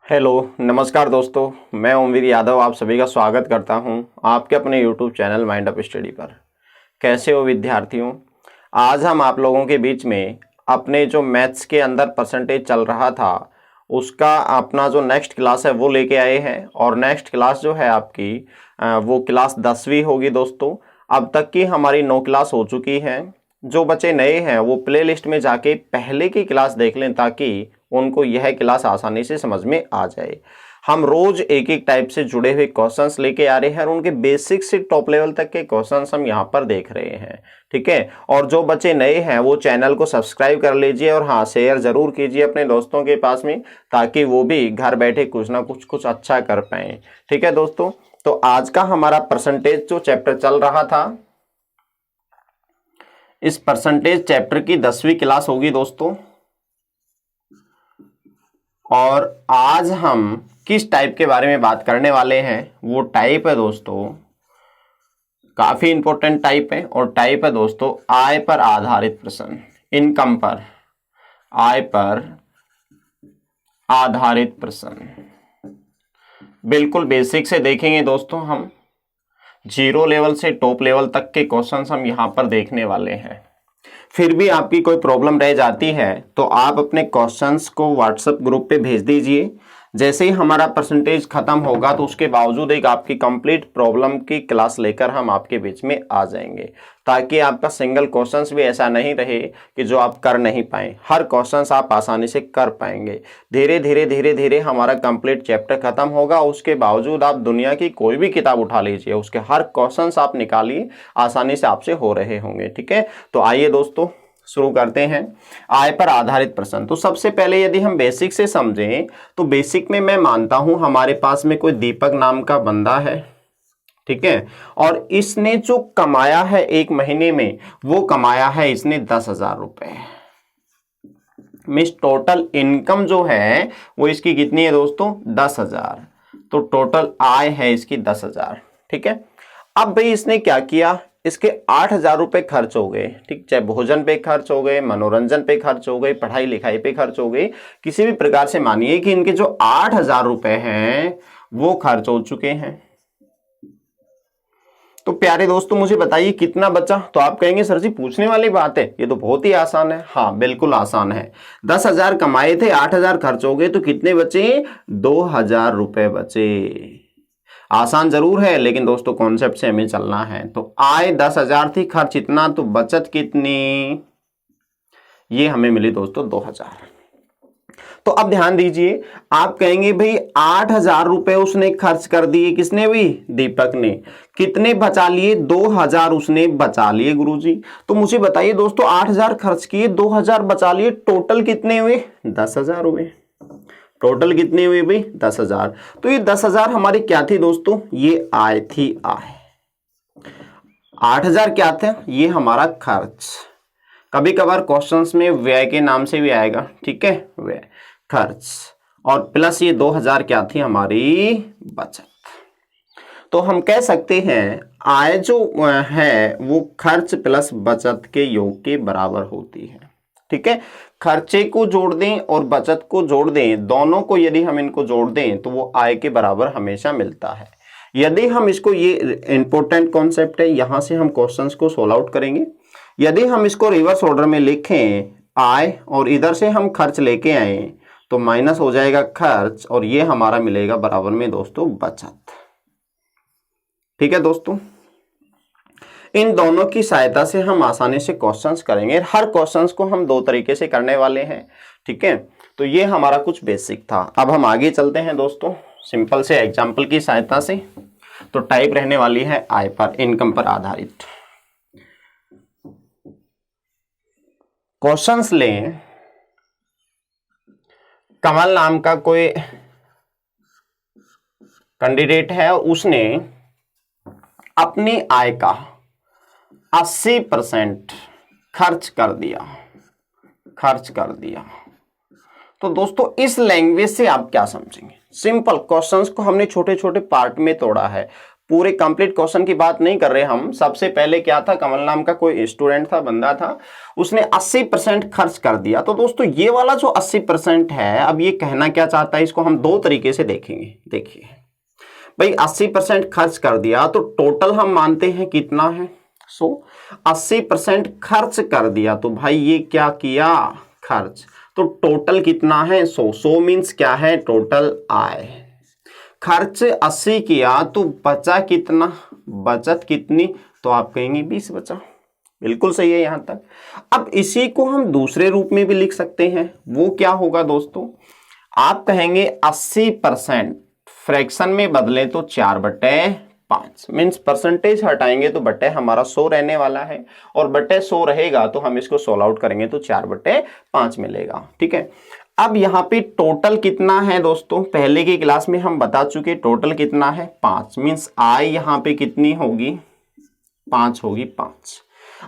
Hello नमस्कार दोस्तों, मैं ओमवीर यादव आप सभी का स्वागत करता हूं आपके अपने YouTube channel mind up study पर। कैसे हो विद्यार्थियों? आज हम आप लोगों के बीच में अपने जो मैथ्स के अंदर परसेंटेज चल रहा था उसका अपना जो नेक्स्ट क्लास है वो लेके आए हैं। और नेक्स्ट क्लास जो है आपकी वो क्लास 10वीं होगी दोस्तों। अब तक की हमारी 9 क्लास हो चुकी हैं। जो बच्चे नए हैं वो प्ले लिस्ट में जाके पहले की क्लास देख लें ताकि उनको यह क्लास आसानी से समझ में आ जाए। हम रोज एक एक टाइप से जुड़े हुए क्वेश्चंस लेके आ रहे हैं और उनके बेसिक से टॉप लेवल तक के क्वेश्चंस हम यहाँ पर देख रहे हैं, ठीक है। और जो बच्चे नए हैं वो चैनल को सब्सक्राइब कर लीजिए और हाँ, शेयर जरूर कीजिए अपने दोस्तों के पास में, ताकि वो भी घर बैठे कुछ ना कुछ अच्छा कर पाए, ठीक है दोस्तों। तो आज का हमारा परसेंटेज जो चैप्टर चल रहा था, इस परसेंटेज चैप्टर की 10वीं क्लास होगी दोस्तों। और आज हम किस टाइप के बारे में बात करने वाले हैं, वो टाइप है दोस्तों, काफी इंपॉर्टेंट टाइप है। और टाइप है दोस्तों आय पर आधारित प्रश्न, इनकम पर, आय पर आधारित प्रश्न। बिल्कुल बेसिक से देखेंगे दोस्तों, हम जीरो लेवल से टॉप लेवल तक के क्वेश्चंस हम यहां पर देखने वाले हैं। फिर भी आपकी कोई प्रॉब्लम रह जाती है तो आप अपने क्वेश्चंस को व्हाट्सएप ग्रुप पे भेज दीजिए। जैसे ही हमारा परसेंटेज खत्म होगा तो उसके बावजूद एक आपकी कंप्लीट प्रॉब्लम की क्लास लेकर हम आपके बीच में आ जाएंगे, ताकि आपका सिंगल क्वेश्चंस भी ऐसा नहीं रहे कि जो आप कर नहीं पाए। हर क्वेश्चंस आप आसानी से कर पाएंगे। धीरे धीरे हमारा कंप्लीट चैप्टर खत्म होगा। उसके बावजूद आप दुनिया की कोई भी किताब उठा लीजिए, उसके हर क्वेश्चंस आप निकालिए, आसानी से आपसे हो रहे होंगे, ठीक है। तो आइए दोस्तों शुरू करते हैं आय पर आधारित प्रश्न। तो सबसे पहले यदि हम बेसिक से समझें तो बेसिक में मैं मानता हूं हमारे पास में कोई दीपक नाम का बंदा है, ठीक है। और इसने जो कमाया है एक महीने में, वो कमाया है इसने 10,000 रुपए। मीन्स टोटल इनकम जो है वो इसकी कितनी है दोस्तों? 10,000। तो टोटल आय है इसकी 10,000, ठीक है। अब भाई इसने क्या किया, इसके 8,000 रुपए खर्च हो गए, ठीक। चाहे भोजन पे खर्च हो गए, मनोरंजन पे खर्च हो गए, पढ़ाई लिखाई पे खर्च हो गए, किसी भी प्रकार से मानिए कि इनके जो 8,000 रुपए हैं वो खर्च हो चुके हैं। तो प्यारे दोस्तों मुझे बताइए कितना बचा? तो आप कहेंगे सर जी पूछने वाली बात है, ये तो बहुत ही आसान है। हाँ बिल्कुल आसान है। 10,000 कमाए थे, 8,000 खर्च हो गए, तो कितने बचे? 2,000 रुपए बचे। आसान जरूर है लेकिन दोस्तों कॉन्सेप्ट से हमें चलना है। तो आय 10,000 थी, खर्च इतना, तो बचत कितनी? ये हमें मिली दोस्तों 2,000। तो अब ध्यान दीजिए, आप कहेंगे भाई 8,000 रुपए उसने खर्च कर दिए, किसने भी? दीपक ने। कितने बचा लिए? 2,000 उसने बचा लिए गुरुजी। तो मुझे बताइए दोस्तों 8,000 खर्च किए, 2,000 बचा लिए, टोटल कितने हुए? 10,000 हुए। टोटल कितने हुए भाई? 10,000। तो ये 10,000 हमारी क्या थी दोस्तों? ये आय थी, आय। 8,000 क्या था? ये हमारा खर्च। कभी कभार क्वेश्चंस में व्यय के नाम से भी आएगा, ठीक है, व्यय, खर्च। और प्लस ये 2,000 क्या थी? हमारी बचत। तो हम कह सकते हैं आय जो है वो खर्च प्लस बचत के योग के बराबर होती है, ठीक है। खर्चे को जोड़ दें और बचत को जोड़ दें, दोनों को यदि हम इनको जोड़ दें तो वो आय के बराबर हमेशा मिलता है। यदि हम इसको, ये इंपॉर्टेंट कॉन्सेप्ट है, यहां से हम क्वेश्चंस को सोल्व आउट करेंगे। यदि हम इसको रिवर्स ऑर्डर में लिखें आय और इधर से हम खर्च लेके आए तो माइनस हो जाएगा खर्च और ये हमारा मिलेगा बराबर में दोस्तों बचत, ठीक है दोस्तों। इन दोनों की सहायता से हम आसानी से क्वेश्चंस करेंगे। हर क्वेश्चंस को हम दो तरीके से करने वाले हैं, ठीक है। तो ये हमारा कुछ बेसिक था। अब हम आगे चलते हैं दोस्तों सिंपल से एग्जांपल की सहायता से। तो टाइप रहने वाली है आय पर, इनकम पर आधारित। क्वेश्चंस लें, कमल नाम का कोई कैंडिडेट है, उसने अपनी आय का 80% खर्च कर दिया। तो दोस्तों इस लैंग्वेज से आप क्या समझेंगे? सिंपल क्वेश्चंस को हमने छोटे छोटे पार्ट में तोड़ा है। पूरे कंप्लीट क्वेश्चन की बात नहीं कर रहे हम। सबसे पहले क्या था, कमल नाम का कोई स्टूडेंट था, बंदा था, उसने 80% खर्च कर दिया। तो दोस्तों ये वाला जो 80% है, अब ये कहना क्या चाहता है, इसको हम दो तरीके से देखेंगे। देखिए भाई 80% खर्च कर दिया तो टोटल हम मानते हैं कितना है 100। 80% खर्च कर दिया तो भाई ये क्या किया, खर्च। तो टोटल कितना है 100। 100 मीन्स क्या है, टोटल आय। खर्च 80 किया तो बचा कितना, बचत कितनी, तो आप कहेंगे 20 बचा। बिल्कुल सही है यहां तक। अब इसी को हम दूसरे रूप में भी लिख सकते हैं। वो क्या होगा दोस्तों, आप कहेंगे 80% फ्रैक्शन में बदले तो 4/5 मीन्स परसेंटेज हटाएंगे तो बटे हमारा 100 रहने वाला है, और बटे 100 रहेगा तो हम इसको सोल्व आउट करेंगे तो 4/5 मिलेगा। ठीक है, अब यहाँ पे टोटल कितना है दोस्तों, पहले की क्लास में हम बता चुके टोटल कितना है 5 मीन्स आय यहाँ पे कितनी होगी 5 होगी 5।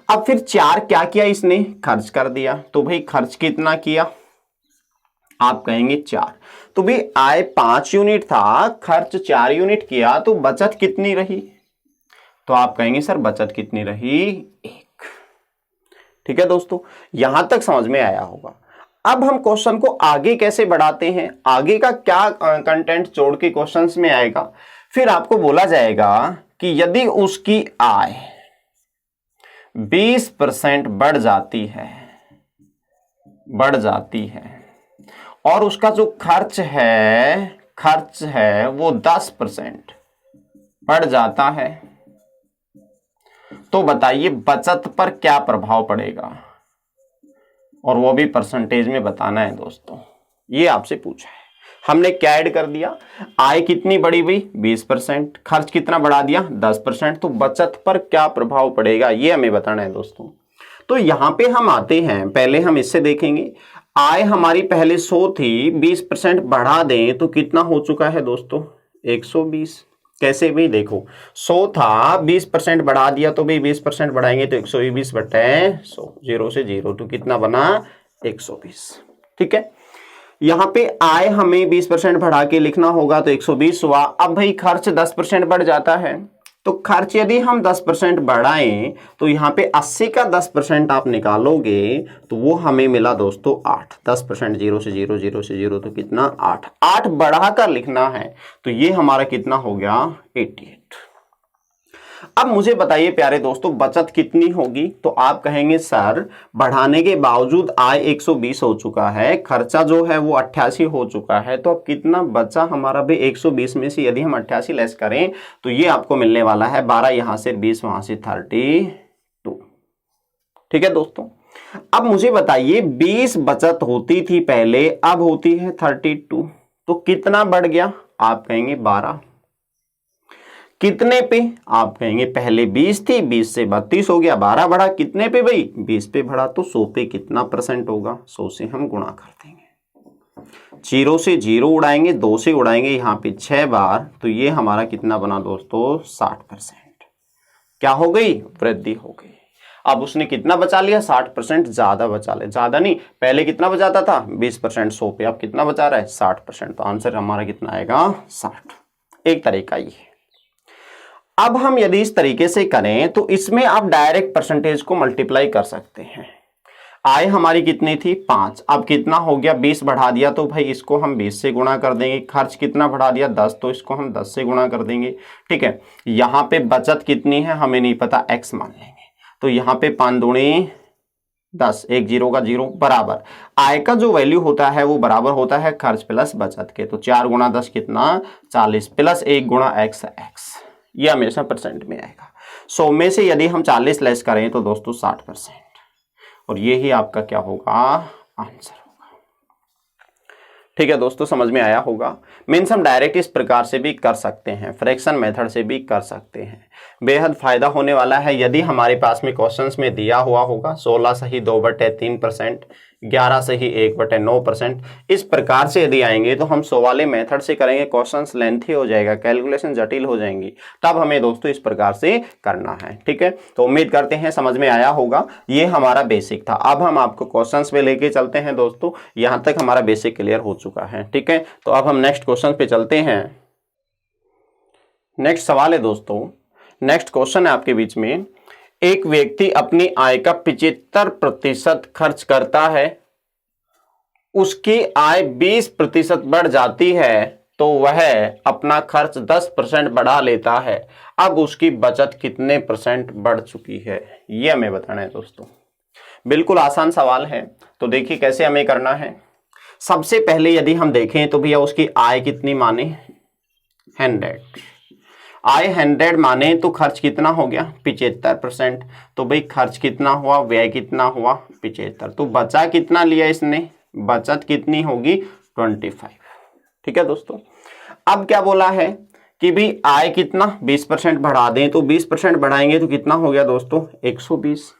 अब फिर 4 क्या किया इसने, खर्च कर दिया। तो भाई खर्च कितना किया, आप कहेंगे 4। तो भाई आय 5 यूनिट था, खर्च 4 यूनिट किया, तो बचत कितनी रही, तो आप कहेंगे सर बचत कितनी रही 1। ठीक है दोस्तों, यहां तक समझ में आया होगा। अब हम क्वेश्चन को आगे कैसे बढ़ाते हैं, आगे का क्या कंटेंट जोड़ के क्वेश्चंस में आएगा। फिर आपको बोला जाएगा कि यदि उसकी आय 20% बढ़ जाती है और उसका जो खर्च है वो 10% बढ़ जाता है, तो बताइए बचत पर क्या प्रभाव पड़ेगा, और वो भी परसेंटेज में बताना है दोस्तों। ये आपसे पूछा है, हमने क्या ऐड कर दिया, आय कितनी बढ़ी हुई 20%, खर्च कितना बढ़ा दिया 10%, तो बचत पर क्या प्रभाव पड़ेगा ये हमें बताना है दोस्तों। तो यहां पे हम आते हैं, पहले हम इससे देखेंगे। आय हमारी पहले 100 थी, 20% बढ़ा दें तो कितना हो चुका है दोस्तों 120। कैसे भी देखो 100 था, 20% बढ़ा दिया तो भाई 20% बढ़ाएंगे तो 120/100, 0 से 0 तो कितना बना 120। ठीक है, यहां पे आय हमें 20% बढ़ा के लिखना होगा तो 120 हुआ। अब भाई खर्च 10% बढ़ जाता है, तो खर्च यदि हम 10% बढ़ाएं तो यहां पे 80 का 10% आप निकालोगे तो वो हमें मिला दोस्तों 8। 10% 0 से 0, 0 से 0 तो कितना 8। 8 बढ़ाकर लिखना है तो ये हमारा कितना हो गया 88। अब मुझे बताइए प्यारे दोस्तों बचत कितनी होगी, तो आप कहेंगे सर बढ़ाने के बावजूद आय 120 हो चुका है, खर्चा जो है वो 88 हो चुका है, तो अब कितना बचा हमारा भी 120 में से यदि हम 88 लेस करें तो ये आपको मिलने वाला है 12, यहां से 20, वहां से 32। ठीक है दोस्तों, अब मुझे बताइए 20 बचत होती थी पहले, अब होती है 32, तो कितना बढ़ गया, आप कहेंगे 12। कितने पे, आप कहेंगे पहले 20 थी, 20 से 32 हो गया, 12 बढ़ा, कितने पे भाई 20 पे बढ़ा, तो 100 पे कितना परसेंट होगा, 100 से हम गुणा कर देंगे। 0 से 0 उड़ाएंगे, 2 से उड़ाएंगे यहाँ पे 6 बार, तो ये हमारा कितना बना दोस्तों 60%। क्या हो गई, वृद्धि हो गई। अब उसने कितना बचा लिया 60%, ज्यादा बचा लिया, ज्यादा नहीं, पहले कितना बचाता था 20% 100 पे, अब कितना बचा रहा है 60%, तो आंसर हमारा कितना आएगा 60। एक तरीका ये। अब हम यदि इस तरीके से करें तो इसमें आप डायरेक्ट परसेंटेज को मल्टीप्लाई कर सकते हैं। आय हमारी कितनी थी 5, अब कितना हो गया 20 बढ़ा दिया तो भाई इसको हम 20 से गुणा कर देंगे। खर्च कितना बढ़ा दिया 10, तो इसको हम 10 से गुणा कर देंगे। ठीक है, यहां पे बचत कितनी है हमें नहीं पता, x मान लेंगे, तो यहां पे 5 दूनी 10, एक 0 का 0 बराबर आय का जो वैल्यू होता है वो बराबर होता है खर्च प्लस बचत के, तो 4 गुणा 10 कितना 40 प्लस 1 गुणा x, ये हमेशा परसेंट में आएगा। 100 में से यदि हम 40 लेस करें तो दोस्तों 60%, और ये ही आपका क्या होगा आंसर होगा। ठीक है दोस्तों, समझ में आया होगा। मीन्स हम डायरेक्ट इस प्रकार से भी कर सकते हैं, फ्रैक्शन मेथड से भी कर सकते हैं। बेहद फायदा होने वाला है यदि हमारे पास में क्वेश्चंस में दिया हुआ होगा 16 सही 2/3%, 11 सही 1/9%, इस प्रकार से यदि आएंगे तो हम 100 वाले मेथड से करेंगे, क्वेश्चंस लेंथी हो जाएगा, कैलकुलेशन जटिल हो जाएंगी, तब हमें दोस्तों इस प्रकार से करना है। ठीक है, तो उम्मीद करते हैं समझ में आया होगा। ये हमारा बेसिक था, अब हम आपको क्वेश्चंस पे लेके चलते हैं दोस्तों। यहां तक हमारा बेसिक क्लियर हो चुका है। ठीक है, तो अब हम नेक्स्ट क्वेश्चन पे चलते हैं। नेक्स्ट सवाल है दोस्तों, नेक्स्ट क्वेश्चन है आपके बीच में, एक व्यक्ति अपनी आय का 75% खर्च करता है, उसकी आय 20% बढ़ जाती है तो वह अपना खर्च 10% बढ़ा लेता है, अब उसकी बचत कितने % बढ़ चुकी है, यह हमें बताना है दोस्तों। बिल्कुल आसान सवाल है, तो देखिए कैसे हमें करना है। सबसे पहले यदि हम देखें तो भैया उसकी आय कितनी माने 100, आय 100 माने तो खर्च कितना हो गया 75%, तो भाई खर्च कितना हुआ, व्यय कितना हुआ 75, तो बचा कितना लिया इसने, बचत कितनी होगी 25। ठीक है दोस्तों, अब क्या बोला है कि भी आय कितना 20% बढ़ा दें, तो 20% बढ़ाएंगे तो कितना हो गया दोस्तों 120,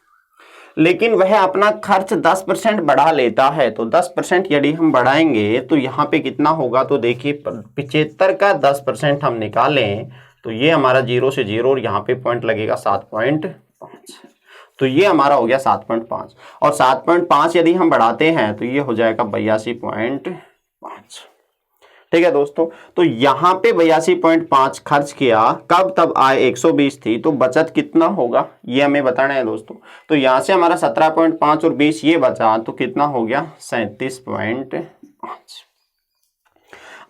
लेकिन वह अपना खर्च 10% बढ़ा लेता है, तो 10% यदि हम बढ़ाएंगे तो यहाँ पे कितना होगा, तो देखिए 75 का 10% हम निकालें तो ये हमारा 0 से 0 और यहाँ पे पॉइंट लगेगा 7.5, तो ये हमारा हो गया 7.5, और 7.5 यदि हम बढ़ाते हैं तो ये हो जाएगा 82.5। ठीक है दोस्तों, तो यहाँ पे 82.5 खर्च किया, कब, तब आय 120 थी, तो बचत कितना होगा ये हमें बताना है दोस्तों। तो यहाँ से हमारा 17.5 और 20 ये बचा, तो कितना हो गया 37.5।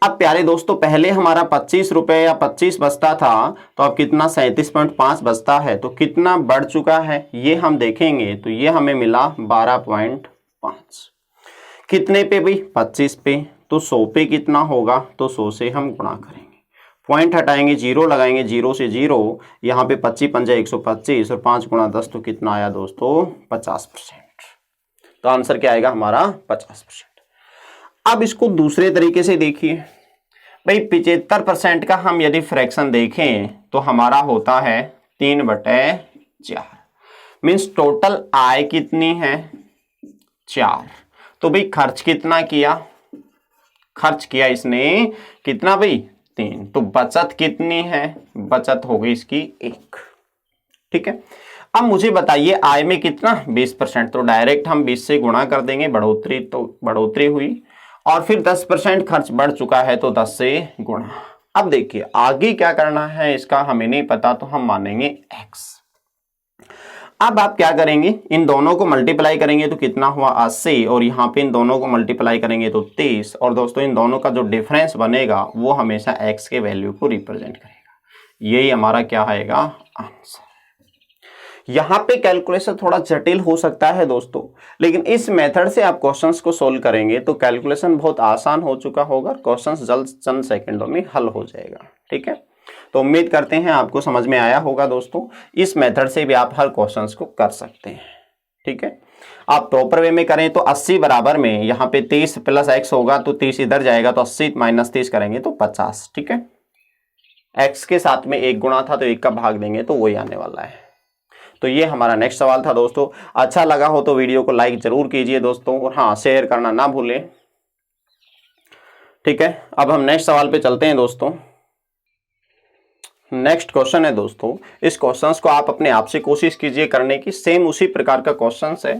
अब प्यारे दोस्तों, पहले हमारा 25 रुपए या 25 बचता था, तो अब कितना 37.5 बचता है, तो कितना बढ़ चुका है ये हम देखेंगे, तो ये हमें मिला 12.5। कितने पे भी 25 पे, तो 100 पे कितना होगा, तो 100 से हम गुणा करेंगे, पॉइंट हटाएंगे, 0 लगाएंगे, 0 से 0, यहाँ पे 25 पंजा 125 और 5 गुणा 10, तो कितना आया दोस्तों 50%। तो आंसर क्या आएगा हमारा 50%। अब इसको दूसरे तरीके से देखिए भाई, 75% का हम यदि फ्रैक्शन देखें तो हमारा होता है 3/4, मीन्स टोटल आय कितनी है 4, तो भाई खर्च कितना किया, खर्च किया इसने कितना भाई 3, तो बचत कितनी है, बचत हो गई इसकी 1। ठीक है, अब मुझे बताइए आय में कितना 20%, तो डायरेक्ट हम 20 से गुणा कर देंगे, बढ़ोतरी तो बढ़ोतरी हुई, और फिर 10% खर्च बढ़ चुका है तो 10 से गुणा। अब देखिए आगे क्या करना है इसका हमें नहीं पता, तो हम मानेंगे x। अब आप क्या करेंगे, इन दोनों को मल्टीप्लाई करेंगे तो कितना हुआ 80, और यहाँ पे इन दोनों को मल्टीप्लाई करेंगे तो 30, और दोस्तों इन दोनों का जो डिफरेंस बनेगा वो हमेशा x के वैल्यू को रिप्रेजेंट करेगा, यही हमारा क्या आएगा आंसर। यहाँ पे कैलकुलेशन थोड़ा जटिल हो सकता है दोस्तों, लेकिन इस मेथड से आप क्वेश्चंस को सोल्व करेंगे तो कैलकुलेशन बहुत आसान हो चुका होगा, क्वेश्चंस जल्द चंद सेकंडों में हल हो जाएगा। ठीक है, तो उम्मीद करते हैं आपको समझ में आया होगा दोस्तों, इस मेथड से भी आप हर क्वेश्चंस को कर सकते हैं। ठीक है, आप प्रॉपर वे में करें तो 80 बराबर में यहाँ पे 30 प्लस x होगा, तो 30 इधर जाएगा, तो 80 माइनस 30 करेंगे तो 50। ठीक है, x के साथ में 1 गुणा था तो 1 का भाग देंगे तो वही आने वाला है। तो ये हमारा नेक्स्ट सवाल था दोस्तों। अच्छा लगा हो तो वीडियो को लाइक जरूर कीजिए दोस्तों, और हाँ शेयर करना ना भूलें। ठीक है, अब हम नेक्स्ट सवाल पे चलते हैं दोस्तों। नेक्स्ट क्वेश्चन है दोस्तों, इस क्वेश्चंस को आप अपने आप से कोशिश कीजिए करने की, सेम उसी प्रकार का क्वेश्चंस है।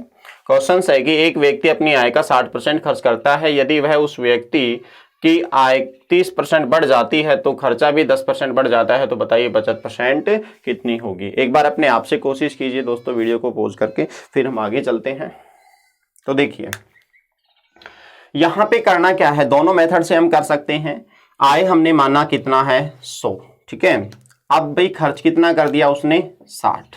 क्वेश्चंस है कि एक व्यक्ति अपनी आय का 60% खर्च करता है, यदि वह उस व्यक्ति की आय 30% बढ़ जाती है तो खर्चा भी 10% बढ़ जाता है, तो बताइए बचत % कितनी होगी। एक बार अपने आप से कोशिश कीजिए दोस्तों, वीडियो को पॉज करके, फिर हम आगे चलते हैं। तो देखिए यहां पे करना क्या है, दोनों मेथड से हम कर सकते हैं। आय हमने माना कितना है 100, ठीक है, अब भाई खर्च कितना कर दिया उसने 60,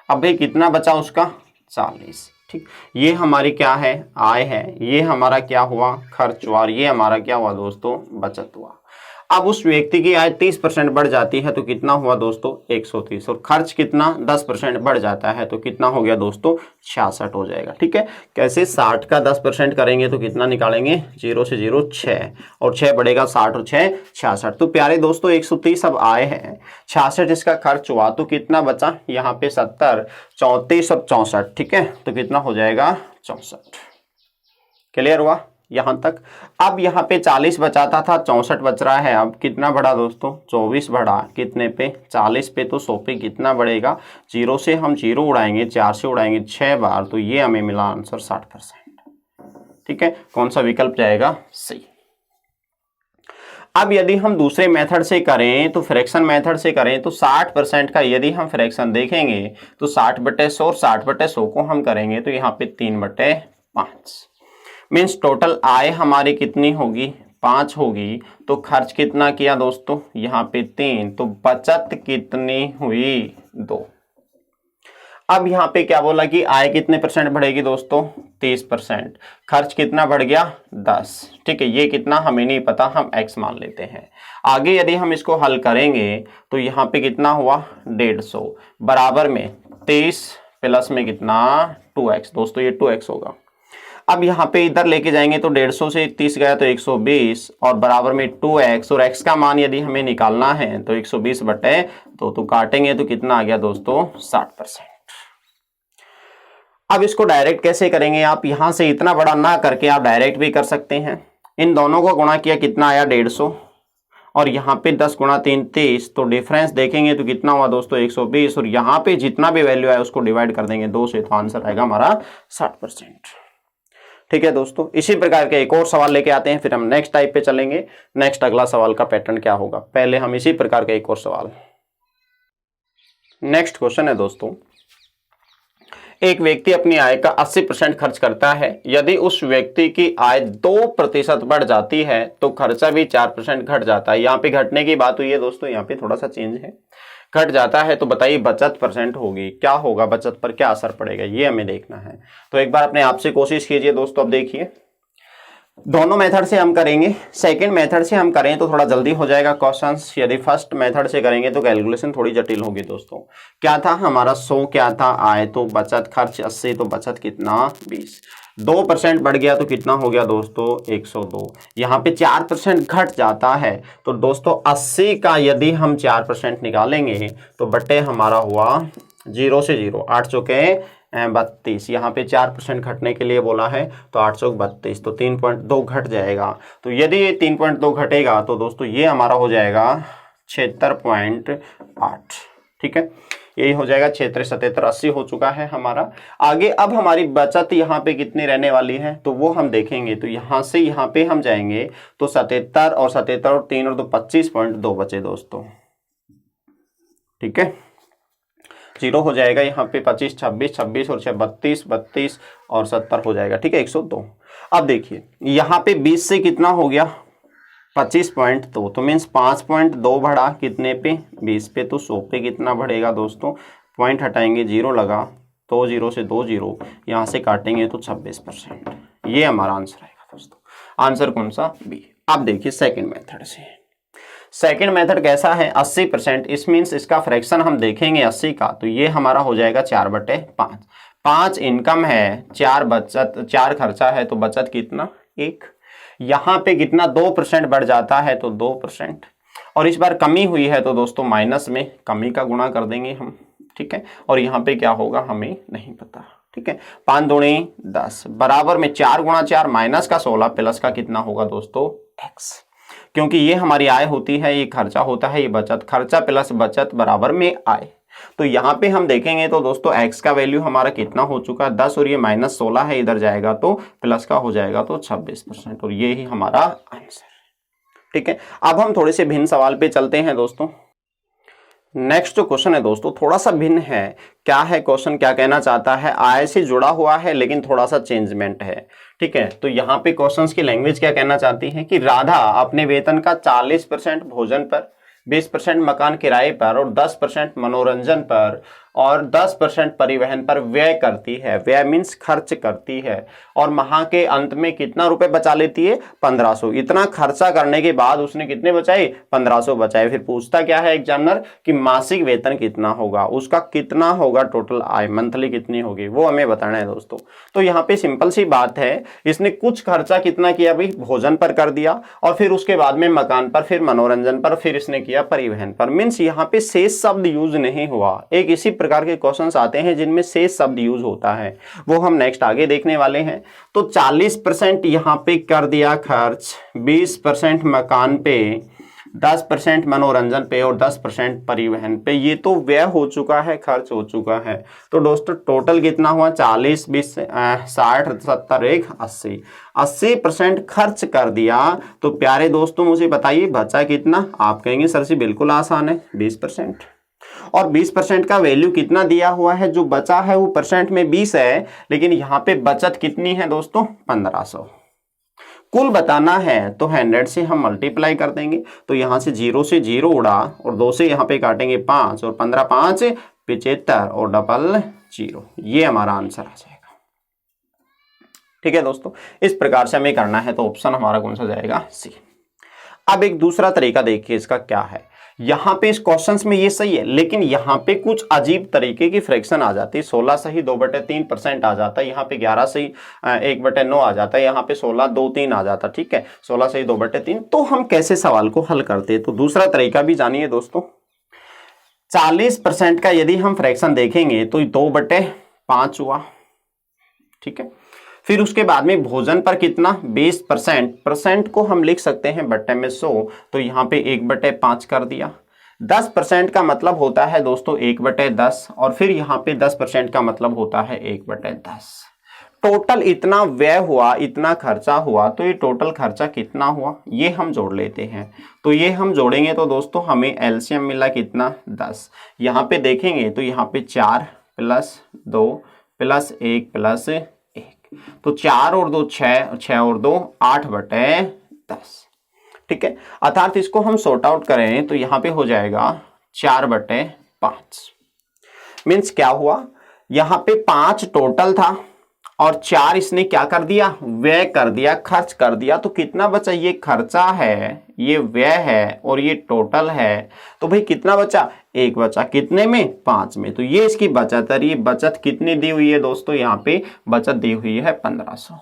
अब भाई कितना बचा उसका 40। ठीक, ये हमारी क्या है आय है, ये हमारा क्या हुआ खर्च हुआ, और ये हमारा क्या हुआ दोस्तों बचत हुआ। अब उस व्यक्ति की आय 30% बढ़ जाती है तो कितना हुआ दोस्तों 130, और खर्च कितना 10% बढ़ जाता है तो कितना हो गया दोस्तों 66 हो जाएगा। ठीक है, कैसे 60 का 10% करेंगे तो कितना निकालेंगे, 0 से 0 6, और 6 बढ़ेगा 60 और 6 66। तो प्यारे दोस्तों 130 अब आय है, 66 इसका खर्च हुआ, तो कितना बचा यहाँ पे 70, 34 और 64। ठीक है, तो कितना हो जाएगा 64। क्लियर हुआ यहां तक। अब यहाँ पे 40 बचाता था, 64 बच रहा है, अब कितना बढ़ा दोस्तों 24 बढ़ा, कितने पे 40 पे, तो 100 पे कितना बढ़ेगा, 0 से हम 0 उड़ाएंगे, 4 से उड़ाएंगे 6 बार, तो ये हमें मिला आंसर 60%। ठीक है, कौन सा विकल्प जाएगा सही। अब यदि हम दूसरे मेथड से करें तो फ्रैक्शन मेथड से करें तो 60% का यदि हम फ्रैक्शन देखेंगे तो 60/100 और 60/100 को हम करेंगे तो यहाँ पे 3/5 मीन्स टोटल आय हमारी कितनी होगी 5 होगी। तो खर्च कितना किया दोस्तों यहाँ पे 3, तो बचत कितनी हुई 2। अब यहाँ पे क्या बोला कि आय कितने % बढ़ेगी दोस्तों 30%, खर्च कितना बढ़ गया 10। ठीक है, ये कितना हमें नहीं पता, हम x मान लेते हैं। आगे यदि हम इसको हल करेंगे तो यहाँ पे कितना हुआ 150 बराबर में 30 प्लस में कितना 2x, दोस्तों ये 2x होगा। अब यहाँ पे इधर लेके जाएंगे तो 150 से 30 गया तो 120 और बराबर में 2x, और x का मान यदि हमें निकालना है तो 120/2 तो काटेंगे तो कितना आ गया दोस्तों 60%। अब इसको डायरेक्ट कैसे करेंगे, आप यहां से इतना बड़ा ना करके आप डायरेक्ट भी कर सकते हैं। इन दोनों को गुणा किया कितना आया 150 और यहाँ पे 10 × 3 30, तो डिफरेंस देखेंगे तो कितना हुआ दोस्तों 120, और यहाँ पे जितना भी वैल्यू आया उसको डिवाइड कर देंगे 2 से, तो आंसर आएगा हमारा 60%। ठीक है दोस्तों, इसी प्रकार के एक और सवाल लेके आते हैं, फिर हम नेक्स्ट टाइप पे चलेंगे। नेक्स्ट अगला सवाल का पैटर्न क्या होगा, पहले हम इसी प्रकार का एक और सवाल। नेक्स्ट क्वेश्चन है दोस्तों, एक व्यक्ति अपनी आय का 80% खर्च करता है। यदि उस व्यक्ति की आय 2% बढ़ जाती है तो खर्चा भी 4% घट जाता है। यहाँ पे घटने की बात हुई है दोस्तों, यहाँ पे थोड़ा सा चेंज है, घट जाता है। तो बताइए बचत % होगी, क्या होगा, बचत पर क्या असर पड़ेगा, ये हमें देखना है। तो एक बार अपने आप से कोशिश कीजिए दोस्तों। अब देखिए दोनों मेथड से हम करेंगे, सेकंड मेथड से हम करें तो थोड़ा जल्दी हो जाएगा क्वेश्चंस, यदि फर्स्ट मेथड से करेंगे तो कैलकुलेशन थोड़ी जटिल होगी दोस्तों। क्या था हमारा 100, क्या था आय, तो बचत खर्च 80, तो बचत कितना 20, 2% बढ़ गया तो कितना हो गया दोस्तों 102। यहाँ पे 4% घट जाता है तो दोस्तों 80 का यदि हम 4% निकालेंगे तो बटे हमारा हुआ 0 से 0, 8 चौके 32, यहाँ पे 4% घटने के लिए बोला है तो 8 चौक 32, तो 3.2 घट जाएगा। तो यदि ये 3.2 घटेगा तो दोस्तों ये हमारा हो जाएगा 76.8। ठीक है, यही हो जाएगा 76, 77, 80 हो चुका है हमारा। आगे अब हमारी बचत यहाँ पे कितनी रहने वाली है तो वो हम देखेंगे। तो यहाँ से यहाँ पे हम जाएंगे तो 77 और 77 और 3 और 2 25.2 बचे दोस्तों। ठीक है, 0 हो जाएगा यहाँ पे 25, 26, 26 और 6 32, 32 और 70 हो जाएगा। ठीक है, 102। अब देखिए यहाँ पे 20 से कितना हो गया 25.2, तो मीन्स 5.2 बढ़ा कितने पे 20 पे, तो 100 पे कितना बढ़ेगा दोस्तों, पॉइंट हटाएंगे 0 लगा तो 0 से 2 0, यहाँ से काटेंगे तो 26%। ये हमारा आंसर आएगा दोस्तों। आंसर कौन सा बी। अब देखिए सेकेंड मेथड से, सेकेंड मेथड कैसा है 80%, इस मीन्स इसका फ्रैक्शन हम देखेंगे 80 का, तो ये हमारा हो जाएगा 4/5। 5 इनकम है, 4 बचत, 4 खर्चा है, तो बचत कितना 1। यहाँ पे कितना 2% बढ़ जाता है तो 2%, और इस बार कमी हुई है तो दोस्तों माइनस में कमी का गुणा कर देंगे हम। ठीक है, और यहाँ पे क्या होगा हमें नहीं पता। ठीक है, 5 दूनी 10 बराबर में 4 × 4 माइनस का 16 प्लस का कितना होगा दोस्तों x, क्योंकि ये हमारी आय होती है, ये खर्चा होता है, ये बचत, खर्चा प्लस बचत बराबर में आय। तो यहाँ पे हम देखेंगे तो दोस्तों x का वैल्यू हमारा कितना हो चुका है 10, और ये -16 है, इधर जाएगा तो प्लस का हो जाएगा तो 26%, और ये ही हमारा आंसर। ठीक है, अब हम थोड़े से भिन्न सवाल पे चलते हैं दोस्तों। नेक्स्ट जो क्वेश्चन है दोस्तों थोड़ा सा भिन्न है। क्या है क्वेश्चन, क्या कहना चाहता है, आय से जुड़ा हुआ है लेकिन थोड़ा सा चेंजमेंट है। ठीक है, तो यहाँ पे क्वेश्चंस की लैंग्वेज क्या कहना चाहती है कि राधा अपने वेतन का 40% भोजन पर, 20% मकान किराए पर और 10% मनोरंजन पर और 10% परिवहन पर व्यय करती है। व्यय मीन्स खर्च करती है, और माह के अंत में कितना रुपए बचा लेती है 1500। इतना खर्चा करने के बाद उसने कितने बचाए 1500 बचाए। फिर पूछता क्या है एग्जामिनर कि मासिक वेतन कितना होगा, उसका कितना होगा टोटल आय, मंथली कितनी होगी, वो हमें बताना है दोस्तों। तो यहाँ पे सिंपल सी बात है, इसने कुछ खर्चा कितना किया भाई भोजन पर कर दिया, और फिर उसके बाद में मकान पर, फिर मनोरंजन पर, फिर इसने किया परिवहन पर। मीन्स यहाँ पे शेष शब्द यूज नहीं हुआ। एक इसी प्रकार के क्वेश्चंस आते हैं जिनमें शेष शब्द यूज होता है, वो हम नेक्स्ट आगे देखने वाले हैं। तो 40% यहाँ पे कर दिया खर्च, 20% मकान पे, 10% मनोरंजन पे और 10% परिवहन पे। ये तो व्यय हो चुका है, खर्च हो चुका है। तो दोस्तों टोटल कितना हुआ, 40 20 60 70 1 80, 80% खर्च कर दिया। तो प्यारे दोस्तों मुझे बताइए बचा कितना। आप कहेंगे सर जी बिल्कुल आसान है, 20%। और 20% का वैल्यू कितना दिया हुआ है, जो बचा है वो परसेंट में 20 है, लेकिन यहाँ पे बचत कितनी है दोस्तों, 1500। कुल बताना है तो 100 से हम मल्टीप्लाई कर देंगे। तो यहां से 0 से 0 उड़ा और 2 से यहां पे काटेंगे 5 और 15 5 75 और डबल 0। ये हमारा आंसर आ जाएगा। ठीक है दोस्तों, इस प्रकार से हमें करना है। तो ऑप्शन हमारा कौन सा जाएगा, सी। अब एक दूसरा तरीका देखिए इसका क्या है। यहां पे इस क्वेश्चंस में ये सही है, लेकिन यहां पे कुछ अजीब तरीके की फ्रैक्शन आ जाती है। 16 सही 2/3% आ जाता है, यहाँ पे 11 सही 1/9 आ जाता है, यहाँ पे 16 2 3 आ जाता है। ठीक है, 16 सही 2/3। तो हम कैसे सवाल को हल करते हैं, तो दूसरा तरीका भी जानिए दोस्तों। 40% का यदि हम फ्रैक्शन देखेंगे तो 2/5 हुआ। ठीक है, फिर उसके बाद में भोजन पर कितना, 20%। परसेंट को हम लिख सकते हैं बट्टे में 100, तो यहाँ पे 1/5 कर दिया। 10% का मतलब होता है दोस्तों 1/10, और फिर यहाँ पे 10% का मतलब होता है 1/10। टोटल इतना व्यय हुआ, इतना खर्चा हुआ, तो ये टोटल खर्चा कितना हुआ ये हम जोड़ लेते हैं। तो ये हम जोड़ेंगे तो दोस्तों हमें एलसीएम मिला कितना, 10। यहाँ पे देखेंगे तो यहाँ पे 4 + 2 + 1 + 1, तो 4 और 2 6, 6 और 2 8/10। ठीक है, अर्थात इसको हम सॉर्ट आउट करें तो यहां पे हो जाएगा 4/5। मीन्स क्या हुआ, यहां पे 5 टोटल था और 4 इसने क्या कर दिया, व्यय कर दिया, खर्च कर दिया। तो कितना बचा, ये खर्चा है, ये व्यय है और ये टोटल है। तो भाई कितना बचा, 1 बचा। कितने में, 5 में। तो ये इसकी बचत है। ये बचत कितनी दी हुई है दोस्तों, यहाँ पे बचत दी हुई है 1500।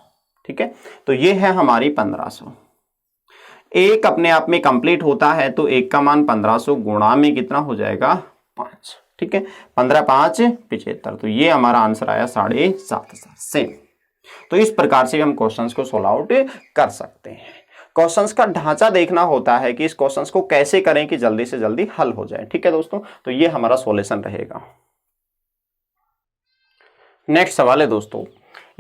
ठीक है, तो ये है हमारी 1500। एक अपने आप में कंप्लीट होता है, तो एक का मान 1500 गुणा में कितना हो जाएगा, 5। ठीक है, 15 5 75। तो ये हमारा आंसर आया 7,500 सेम। तो इस प्रकार से हम क्वेश्चंस को सोल्व आउट कर सकते हैं। क्वेश्चंस का ढांचा देखना होता है कि इस क्वेश्चंस को कैसे करें कि जल्दी से जल्दी हल हो जाए। ठीक है दोस्तों, तो ये हमारा सॉल्यूशन रहेगा। नेक्स्ट सवाल है दोस्तों,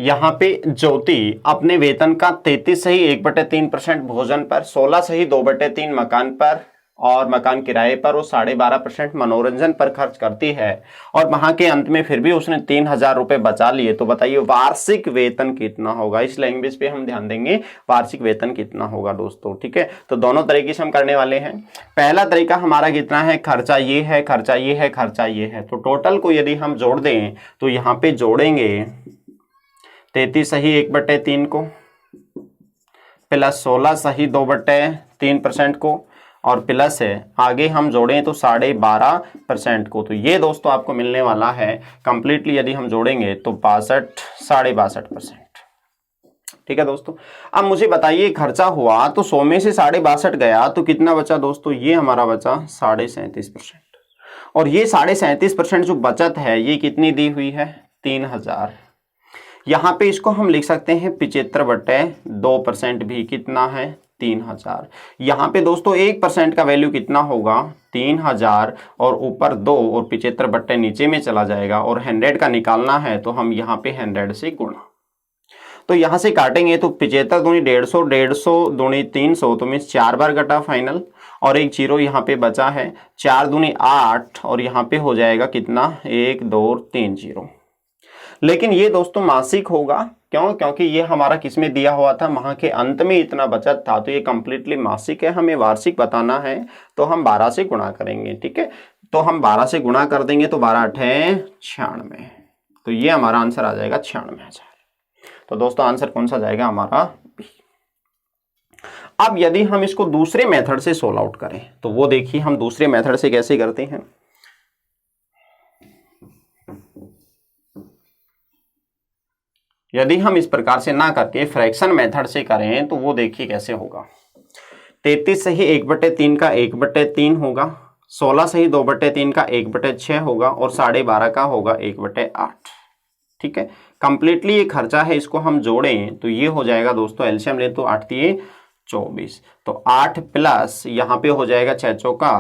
यहाँ पे ज्योति अपने वेतन का 33 सही 1/3% भोजन पर, 16 सही 2/3 मकान पर और मकान किराए पर और 12.5% मनोरंजन पर खर्च करती है, और वहां के अंत में फिर भी उसने 3000 रुपए बचा लिए। तो बताइए वार्षिक वेतन कितना होगा। इस लैंग्वेज पे हम ध्यान देंगे, वार्षिक वेतन कितना होगा दोस्तों। ठीक है, तो दोनों तरीके से हम करने वाले हैं। पहला तरीका हमारा कितना है, खर्चा ये है, खर्चा ये है, खर्चा ये है। तो टोटल को यदि हम जोड़ दें तो यहाँ पे जोड़ेंगे 33 सही 1/3 को प्लस 16 सही 2/3% को, और प्लस है आगे हम जोड़ें तो 12.5% को। तो ये दोस्तों आपको मिलने वाला है कंप्लीटली यदि हम जोड़ेंगे तो 62.5%। ठीक है दोस्तों, अब मुझे बताइए खर्चा हुआ तो 100 में से 62.5 गया तो कितना बचा दोस्तों, ये हमारा बचा 37.5%। और ये 37.5% जो बचत है ये कितनी दी हुई है, 3000। यहाँ पे इसको हम लिख सकते हैं 75/2% भी कितना है, 3000। यहाँ पे दोस्तों 1% का वैल्यू कितना होगा, 3000 और ऊपर 2 और 75 नीचे में चला जाएगा, और 100 का निकालना है तो हम यहाँ पे 100 से गुणा। तो यहाँ से काटेंगे तो 75 दूनी 150, 150 दूनी 300, तो मीन्स 4 बार कटा फाइनल, और एक 0 यहाँ पे बचा है। 4 दूनी 8 और यहाँ पे हो जाएगा कितना, 1 2 3 0। लेकिन ये दोस्तों मासिक होगा, क्यों, क्योंकि ये हमारा किसमें दिया हुआ था, माह के अंत में इतना बचत था। तो ये कंप्लीटली मासिक है, हमें वार्षिक बताना है तो हम 12 से गुणा करेंगे। ठीक है, तो हम 12 से गुणा कर देंगे तो 12 8 96। तो ये हमारा आंसर आ जाएगा 96,000। तो दोस्तों आंसर कौन सा जाएगा हमारा, बी। अब यदि हम इसको दूसरे मेथड से सोल्व आउट करें तो वो देखिए हम दूसरे मेथड से कैसे करते हैं। यदि हम इस प्रकार से ना करके फ्रैक्शन मेथड से करें तो वो देखिए कैसे होगा। 33 सही 1/3 का 1/3 होगा, 16 सही 2/3 का 1/6 होगा, और 12.5 का होगा 1/8। ठीक है, कंप्लीटली ये खर्चा है, इसको हम जोड़ें तो ये हो जाएगा दोस्तों, एलसीएम ले तो 8 × 3 = 24, तो 8 प्लस यहाँ पे हो जाएगा 6 चौका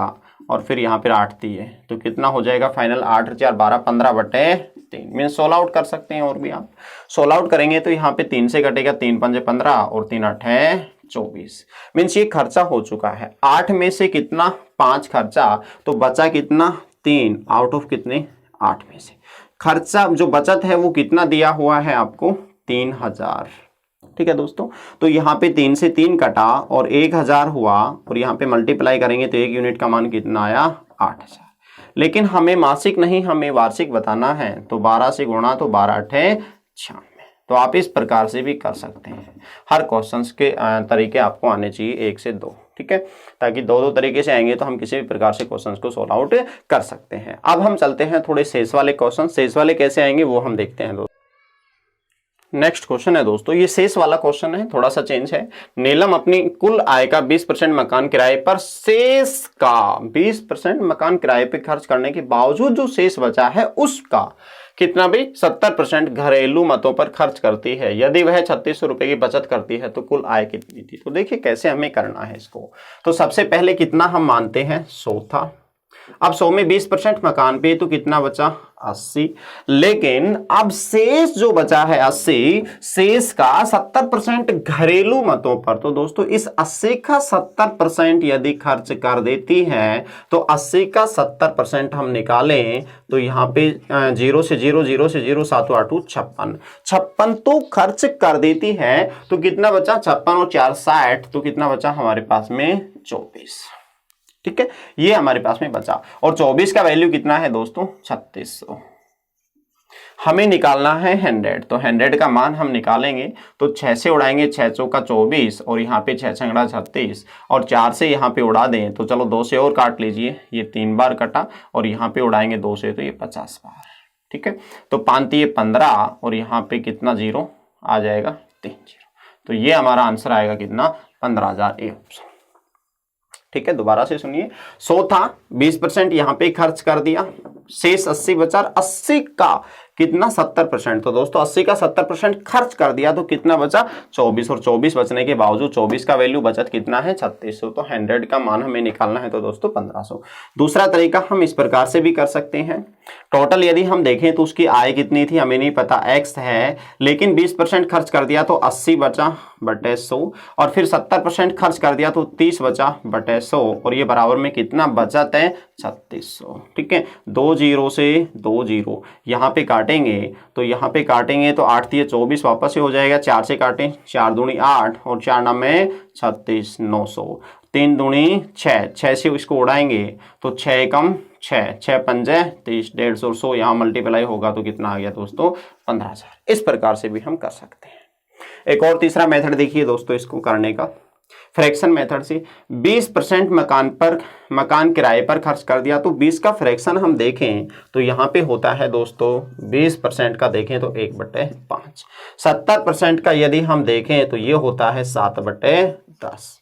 और फिर यहाँ पे 8 दिए, तो कितना हो जाएगा फाइनल 8 4 12 15/3 मीन 16 आउट कर सकते हैं। और भी आप 16 आउट करेंगे तो यहाँ पे 3 से कटेगा, 3 पंजे 15 और 3 8 24 मीन्स ये खर्चा हो चुका है। 8 में से कितना 5 खर्चा, तो बचा कितना 3 आउट ऑफ कितने 8 में से। खर्चा जो बचत है वो कितना दिया हुआ है आपको 3000। ठीक है दोस्तों, तो यहाँ पे 3 से 3 कटा और 1000 हुआ और यहाँ पे मल्टीप्लाई करेंगे तो 1 यूनिट का मान कितना आया 8000। लेकिन हमें मासिक नहीं हमें वार्षिक बताना है, तो 12 से गुणा तो 12 8 96। तो आप इस प्रकार से भी कर सकते हैं। हर क्वेश्चंस के तरीके आपको आने चाहिए 1 से 2, ठीक है, ताकि 2 तरीके से आएंगे तो हम किसी भी प्रकार से क्वेश्चंस को सॉल्व आउट कर सकते हैं। अब हम चलते हैं थोड़े शेष वाले क्वेश्चन, शेष वाले कैसे आएंगे वो हम देखते हैं दोस्तों। नेक्स्ट क्वेश्चन है दोस्तों, ये शेष वाला क्वेश्चन है, थोड़ा सा चेंज है। नीलम अपनी कुल आय का 20% मकान किराए पर शेष का 20% मकान किराए पे खर्च करने के बावजूद जो शेष बचा है उसका कितना भी 70% घरेलू मतों पर खर्च करती है। यदि वह 3600 रुपए की बचत करती है तो कुल आय कितनी थी। तो देखिए कैसे हमें करना है इसको। तो सबसे पहले कितना हम मानते हैं 100 था। अब 100 में 20% मकान पे तो कितना बचा 80। लेकिन अब शेष जो बचा है 80, शेष का 70% घरेलू मतों पर। तो दोस्तों इस 80 का 70% यदि खर्च कर देती है तो 80 का 70% हम निकालें तो यहाँ पे 0 से 0 0 से 0 7 8 56 56 तो खर्च कर देती है। तो कितना बचा 56 और 4 60, तो कितना बचा हमारे पास में 24। ठीक है, ये हमारे पास में बचा। और 24 का वैल्यू कितना है दोस्तों 3600। हमें निकालना है 100, तो 100 का मान हम निकालेंगे तो 6 से उड़ाएंगे 6 चौका 24 और यहाँ पे 6 छंगड़ा 36 और 4 से यहाँ पे उड़ा दें तो चलो 2 से और काट लीजिए, ये 3 बार कटा और यहाँ पे उड़ाएंगे 2 से तो ये 50 बार। ठीक है, तो 5 ये 15 और यहाँ पे कितना 0 आ जाएगा 3 0। तो ये हमारा आंसर आएगा कितना 15,000 ए ऑप्शन। ठीक है, दोबारा से सुनिए। 100 था, 20% यहाँ पे खर्च कर दिया, शेष 80 बचा। 80 का कितना 70%, तो दोस्तों 80 का 70% खर्च कर दिया तो कितना बचा 24 और 24 बचने के बावजूद 24 का वैल्यू बचत कितना है 3600। तो 100 का मान हमें निकालना है तो दोस्तों 1500। दूसरा तरीका हम इस प्रकार से भी कर सकते हैं। टोटल यदि हम देखें तो उसकी आय कितनी थी हमें नहीं पता, x है, लेकिन 20% खर्च कर दिया तो 80 बचा बटे 100 और फिर 70% खर्च कर दिया तो 30 बचा बटे 100 और ये बराबर में कितना बचत है 3600। ठीक है, 2 0 से 2 0 यहाँ पे काटेंगे तो यहाँ पे काटेंगे तो 8 3 24 वापस से हो जाएगा। 4 से काटें 4 दूनी 8 और 4 9 में 36 900। 3 दूनी 6, 6 से इसको उड़ाएंगे तो 6 कम 6 6 पंजे 30 150 और 100 यहाँ मल्टीप्लाई होगा तो कितना आ गया दोस्तों 15,000। इस प्रकार से भी हम कर सकते हैं। एक और तीसरा मेथड देखिए दोस्तों इसको करने का, फ्रैक्शन मेथड से। 20% मकान किराए पर खर्च कर दिया तो 20 का फ्रैक्शन हम देखें तो यहाँ पे होता है दोस्तों 20% का देखें तो 1/5। 70% का यदि हम देखें तो ये होता है 7/10।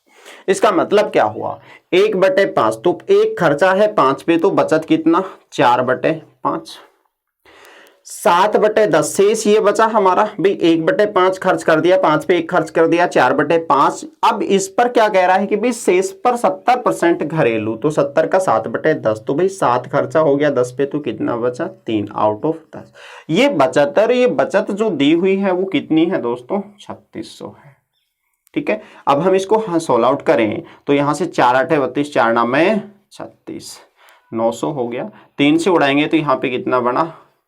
इसका मतलब क्या हुआ 1/5, तो एक खर्चा है 5 पे तो बचत कितना 4/5। 7/10 शेष ये बचा हमारा भाई 1/5 खर्च कर दिया, 5 पे 1 खर्च कर दिया 4/5। अब इस पर क्या कह रहा है कि भाई शेष पर 70% घरेलू, तो 70 का 7/10 तो भाई 7 खर्चा हो गया 10 पे तो कितना बचा 3 आउट ऑफ 10। ये बचत जो दी हुई है वो कितनी है दोस्तों 3600 है। ठीक है, अब हम इसको सॉल्व आउट करें तो यहाँ से 4 8 32 4 9 में 36 900 हो गया। 3 से उड़ाएंगे तो यहाँ पे कितना बना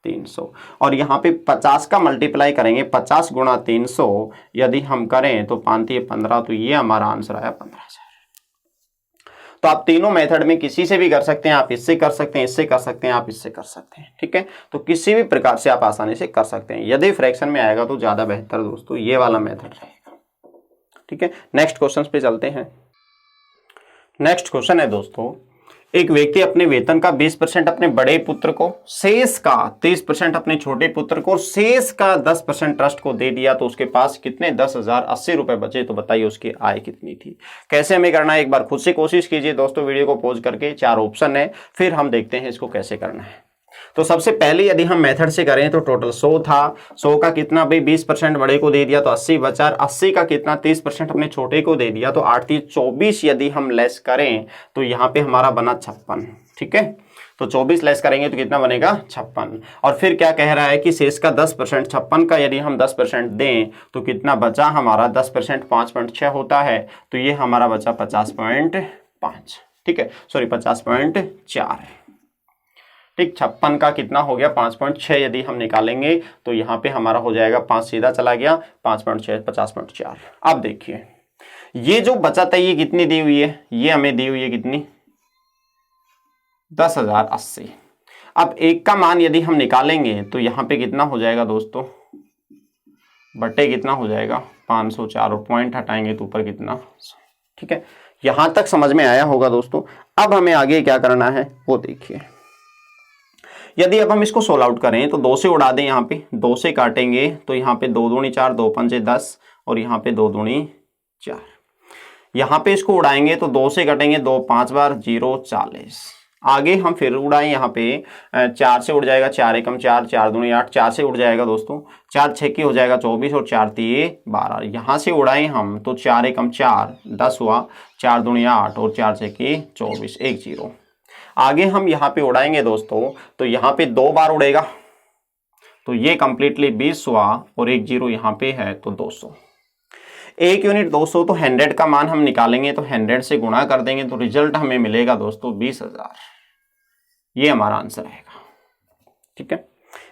300 और यहाँ पे 50 का मल्टीप्लाई करेंगे 50 गुणा 300 यदि हम करें तो 5 3 15 तो ये हमारा आंसर आया 15,000। तो आप तीनों मेथड में किसी से भी कर सकते हैं, आप इससे कर सकते हैं, इससे कर सकते हैं, आप इससे कर सकते हैं। ठीक है, तो किसी भी प्रकार से आप आसानी से कर सकते हैं। यदि फ्रैक्शन में आएगा तो ज्यादा बेहतर दोस्तों ये वाला मेथड रहेगा। ठीक है, नेक्स्ट क्वेश्चन पे चलते हैं। नेक्स्ट क्वेश्चन है दोस्तों, एक व्यक्ति अपने वेतन का 20% अपने बड़े पुत्र को, शेष का 30% अपने छोटे पुत्र को और शेष का 10% ट्रस्ट को दे दिया तो उसके पास कितने 10,080 रुपए बचे। तो बताइए उसकी आय कितनी थी। कैसे हमें करना है एक बार खुद से कोशिश कीजिए दोस्तों, वीडियो को पॉज करके। 4 ऑप्शन है, फिर हम देखते हैं इसको कैसे करना है। तो सबसे पहले यदि हम मेथड से करें तो टोटल 100 था, 100 का कितना भाई 20% बड़े को दे दिया तो 80 बचा, 80 का कितना 30% अपने छोटे को दे दिया तो 8 3 24 यदि हम लेस करें तो यहाँ पे हमारा बना 56। ठीक है, तो 24 लेस करेंगे तो कितना बनेगा 56। और फिर क्या कह रहा है कि शेष का 10%, 56 का यदि हम 10% दें तो कितना बचा हमारा 10% 5.6 होता है, तो ये हमारा बचा 50.5। ठीक है, सॉरी 50.4। ठीक, 56 का कितना हो गया 5.6 यदि हम निकालेंगे तो यहाँ पे हमारा हो जाएगा 5 सीधा चला गया 5.6 50.4। अब देखिए ये जो बचत है ये कितनी दी हुई है, ये हमें दी हुई है कितनी 10,080। अब एक का मान यदि हम निकालेंगे तो यहाँ पे कितना हो जाएगा दोस्तों, बटे कितना हो जाएगा 504 और पॉइंट हटाएंगे तो ऊपर कितना। ठीक है, यहां तक समझ में आया होगा दोस्तों। अब हमें आगे क्या करना है वो देखिए। यदि अब हम इसको सोल्व आउट करें तो 2 से उड़ा दें, यहाँ पे 2 से काटेंगे तो यहाँ पे 2 दूनी 4 2 पंजे 10 और यहाँ पे 2 दूनी 4। यहाँ पे इसको उड़ाएंगे तो 2 से कटेंगे 2 5 बार 0 40। आगे हम फिर उड़ाएं, यहाँ पे 4 से उड़ जाएगा 4 एकम 4 4 दूनी 8, 4 से उड़ जाएगा दोस्तों 4 6 की हो जाएगा 24 और 4 3 12। यहाँ से उड़ाएं हम तो 4 एकम 4 10 हुआ, 4 दूनी 8 और 4 6 की 24 1 0। आगे हम यहाँ पे उड़ाएंगे दोस्तों तो यहाँ पे 2 बार उड़ेगा तो ये कंप्लीटली 20 हुआ और 1 0 यहाँ पे है तो 200। 1 यूनिट 200, तो 100 का मान हम निकालेंगे तो 100 से गुणा कर देंगे तो रिजल्ट हमें मिलेगा दोस्तों 20,000। ये हमारा आंसर आएगा। ठीक है,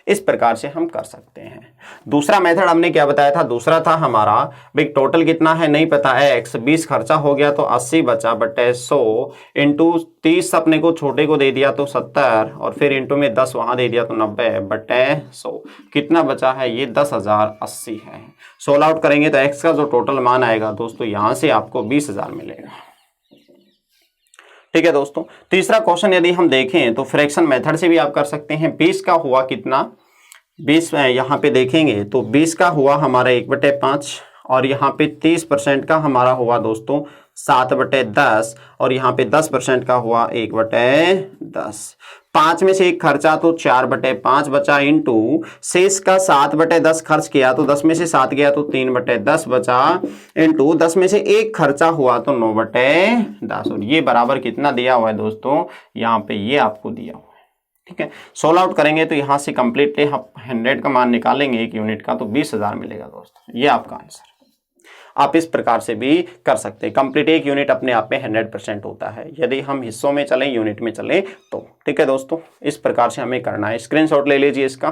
इस प्रकार से हम कर सकते हैं। दूसरा मेथड हमने क्या बताया था, दूसरा था हमारा भाई टोटल कितना है नहीं पता है, 120 खर्चा हो गया तो 80 बचा बटे 100 इंटू 30 अपने को छोटे को दे दिया तो 70 और फिर इंटू में 10 वहां दे दिया तो 90 बटे 100। कितना बचा है ये 10,080 है। सोल्व आउट करेंगे तो एक्स का जो टोटल मान आएगा दोस्तों यहां से आपको 20,000 मिलेगा। ठीक है दोस्तों, तीसरा क्वेश्चन यदि हम देखें तो फ्रैक्शन मेथड से भी आप कर सकते हैं। 20 का हुआ कितना 20 यहाँ पे देखेंगे तो 20 का हुआ हमारा 1/5 और यहाँ पे 30% का हमारा हुआ दोस्तों 7/10 और यहाँ पे 10% का हुआ 1/10। 5 में से एक खर्चा तो 4/5 बचा इंटू शेष का 7/10 खर्च किया तो 10 में से 7 गया तो 3/10 बचा इंटू 10 में से एक खर्चा हुआ तो 9/10 और ये बराबर कितना दिया हुआ है दोस्तों, यहाँ पे ये आपको दिया हुआ है। ठीक है, सोल्व आउट करेंगे तो यहाँ से कंप्लीटली हम 100 का मान निकालेंगे 1 यूनिट का तो 20,000 मिलेगा दोस्तों। ये आपका आंसर। आप इस प्रकार से भी कर सकते हैं। कंप्लीट 1 यूनिट अपने आप में 100% होता है यदि हम हिस्सों में चलें यूनिट में चलें तो। ठीक है दोस्तों, इस प्रकार से हमें करना है। स्क्रीनशॉट ले लीजिए इसका।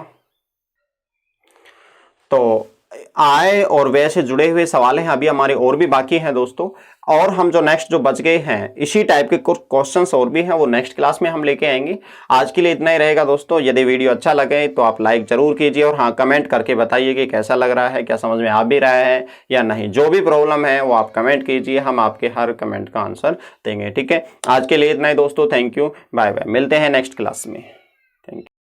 तो आय और व्यय से जुड़े हुए सवाल हैं, अभी हमारे और भी बाकी हैं दोस्तों, और हम जो नेक्स्ट जो बच गए हैं इसी टाइप के कुछ क्वेश्चंस और भी हैं वो नेक्स्ट क्लास में हम लेके आएंगे। आज के लिए इतना ही रहेगा दोस्तों। यदि वीडियो अच्छा लगे तो आप लाइक जरूर कीजिए और हाँ कमेंट करके बताइए कि कैसा लग रहा है, क्या समझ में आ भी रहा है या नहीं। जो भी प्रॉब्लम है वो आप कमेंट कीजिए, हम आपके हर कमेंट का आंसर देंगे। ठीक है, आज के लिए इतना ही दोस्तों। थैंक यू, बाय बाय, मिलते हैं नेक्स्ट क्लास में। Thank you.